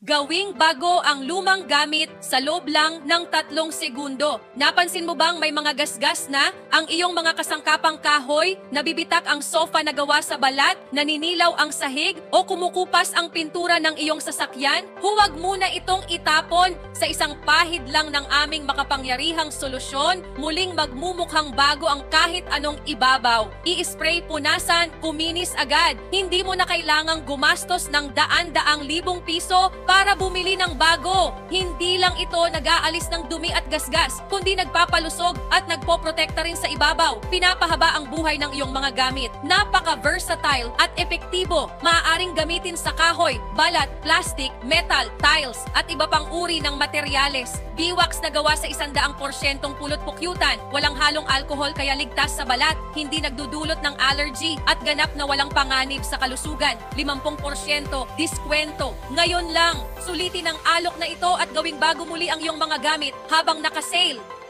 Gawing bago ang lumang gamit sa loob lang ng 3 segundo. Napansin mo bang may mga gasgas na ang iyong mga kasangkapang kahoy, nabibitak ang sofa na gawa sa balat, naninilaw ang sahig o kumukupas ang pintura ng iyong sasakyan? Huwag muna itong itapon. Sa isang pahid lang ng aming makapangyarihang solusyon, muling magmumukhang bago ang kahit anong ibabaw. I-spray, punasan, kuminis agad. Hindi mo na kailangang gumastos ng daan-daang libong piso para bumili ng bago. Hindi lang ito nag-aalis ng dumi at gasgas, kundi nagpapalusog at nagpoprotekta rin sa ibabaw. Pinapahaba ang buhay ng iyong mga gamit. Napaka-versatile at epektibo. Maaaring gamitin sa kahoy, balat, plastic, metal, tiles, at iba pang uri ng materyales. Biwax na gawa sa 100% pulot pukyutan. Walang halong alkohol kaya ligtas sa balat. Hindi nagdudulot ng allergy at ganap na walang panganib sa kalusugan. 50% diskwento. Ngayon lang, sulitin ang alok na ito at gawing bago muli ang iyong mga gamit habang naka-sale.